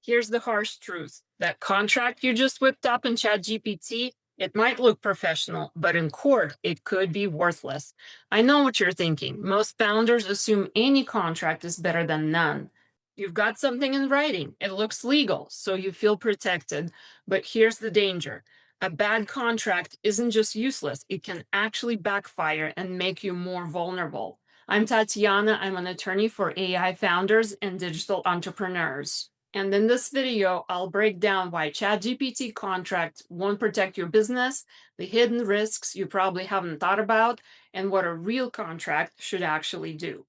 Here's the harsh truth. That contract you just whipped up in ChatGPT, it might look professional, but in court, it could be worthless. I know what you're thinking. Most founders assume any contract is better than none. You've got something in writing. It looks legal, so you feel protected. But here's the danger. A bad contract isn't just useless, it can actually backfire and make you more vulnerable. I'm Tatyana. I'm an attorney for AI founders and digital entrepreneurs. And in this video, I'll break down why ChatGPT contracts won't protect your business, the hidden risks you probably haven't thought about, and what a real contract should actually do.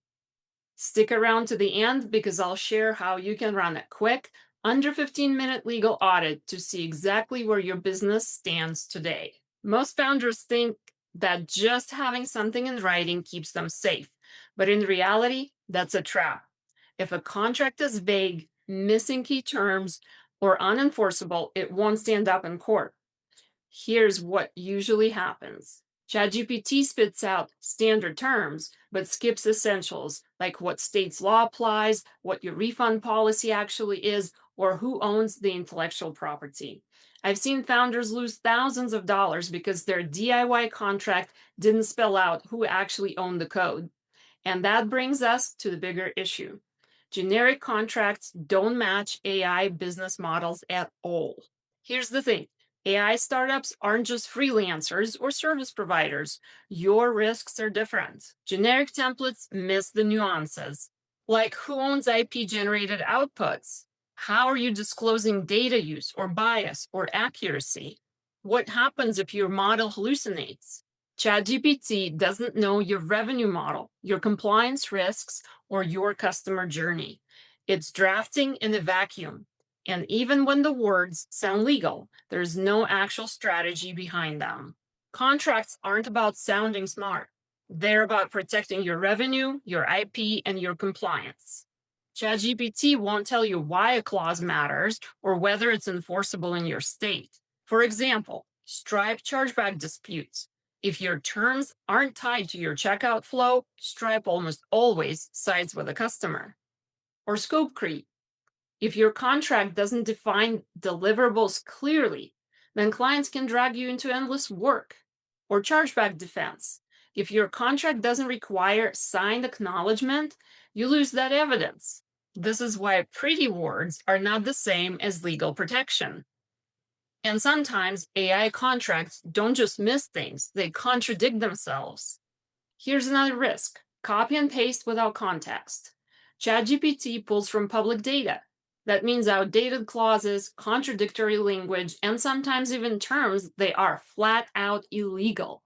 Stick around to the end because I'll share how you can run a quick, under 15-minute legal audit to see exactly where your business stands today. Most founders think that just having something in writing keeps them safe, but in reality, that's a trap. If a contract is vague, missing key terms, or unenforceable, it won't stand up in court. Here's what usually happens. ChatGPT spits out standard terms, but skips essentials, like what state's law applies, what your refund policy actually is, or who owns the intellectual property. I've seen founders lose thousands of dollars because their DIY contract didn't spell out who actually owned the code. And that brings us to the bigger issue. Generic contracts don't match AI business models at all. Here's the thing. AI startups aren't just freelancers or service providers. Your risks are different. Generic templates miss the nuances, like who owns IP-generated outputs? How are you disclosing data use or bias or accuracy? What happens if your model hallucinates? ChatGPT doesn't know your revenue model, your compliance risks, or your customer journey. It's drafting in a vacuum. And even when the words sound legal, there's no actual strategy behind them. Contracts aren't about sounding smart. They're about protecting your revenue, your IP, and your compliance. ChatGPT won't tell you why a clause matters or whether it's enforceable in your state. For example, Stripe chargeback disputes. If your terms aren't tied to your checkout flow, Stripe almost always sides with the customer. Or scope creep. If your contract doesn't define deliverables clearly, then clients can drag you into endless work. Or chargeback defense. If your contract doesn't require signed acknowledgement, you lose that evidence. This is why pretty words are not the same as legal protection. And sometimes AI contracts don't just miss things, they contradict themselves. Here's another risk. Copy and paste without context. ChatGPT pulls from public data. That means outdated clauses, contradictory language, and sometimes even terms they are flat out illegal.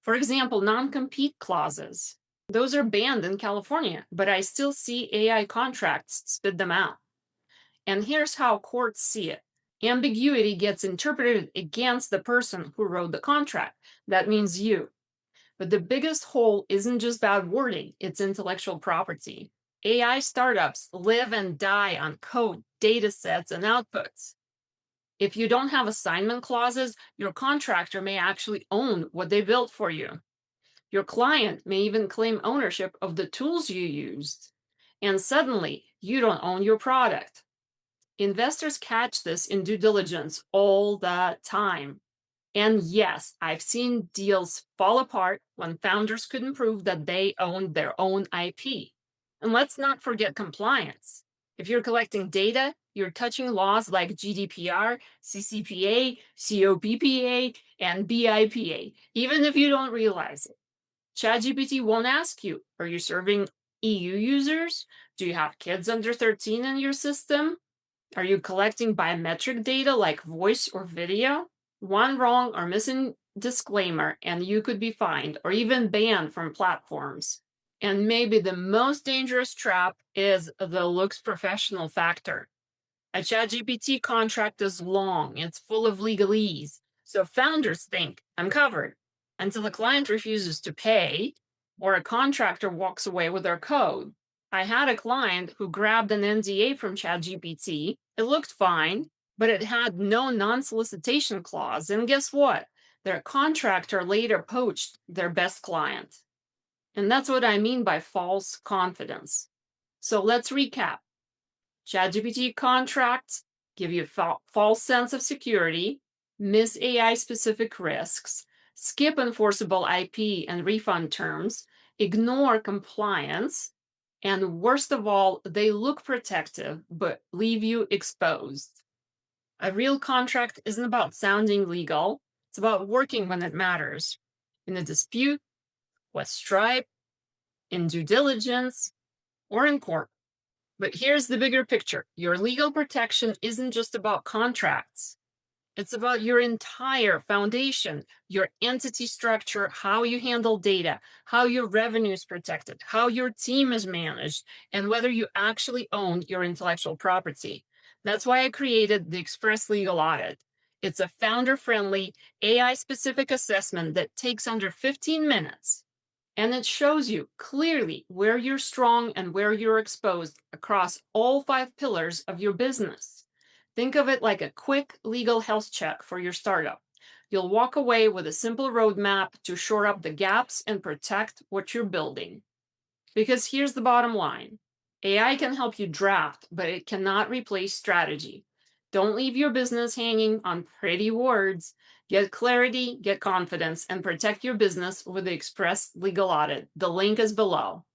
For example, non-compete clauses. Those are banned in California, but I still see AI contracts spit them out. And here's how courts see it. Ambiguity gets interpreted against the person who wrote the contract. That means you. But the biggest hole isn't just bad wording, it's intellectual property. AI startups live and die on code, data sets, and outputs. If you don't have assignment clauses, your contractor may actually own what they built for you. Your client may even claim ownership of the tools you used. And suddenly, you don't own your product. Investors catch this in due diligence all the time. And yes, I've seen deals fall apart when founders couldn't prove that they owned their own IP. And let's not forget compliance. If you're collecting data, you're touching laws like GDPR, CCPA, COPPA, and BIPA, even if you don't realize it. ChatGPT won't ask you, are you serving EU users? Do you have kids under 13 in your system? Are you collecting biometric data like voice or video? One wrong or missing disclaimer, and you could be fined or even banned from platforms. And maybe the most dangerous trap is the looks professional factor. A ChatGPT contract is long, it's full of legalese. So founders think, I'm covered, until the client refuses to pay or a contractor walks away with their code. I had a client who grabbed an NDA from ChatGPT. It looked fine, but it had no non-solicitation clause. And guess what? Their contractor later poached their best client. And that's what I mean by false confidence. So let's recap. ChatGPT contracts give you a false sense of security, miss AI specific risks, skip enforceable IP and refund terms, ignore compliance, and worst of all, they look protective but leave you exposed. A real contract isn't about sounding legal, it's about working when it matters. In a dispute, with Stripe, in due diligence, or in court. But here's the bigger picture. Your legal protection isn't just about contracts. It's about your entire foundation, your entity structure, how you handle data, how your revenue is protected, how your team is managed, and whether you actually own your intellectual property. That's why I created the Express Legal Audit. It's a founder-friendly, AI-specific assessment that takes under 15 minutes. And it shows you clearly where you're strong and where you're exposed across all 5 pillars of your business. Think of it like a quick legal health check for your startup. You'll walk away with a simple roadmap to shore up the gaps and protect what you're building. Because here's the bottom line. AI can help you draft, but it cannot replace strategy. Don't leave your business hanging on pretty words. Get clarity, get confidence, and protect your business with the Express Legal Audit. The link is below.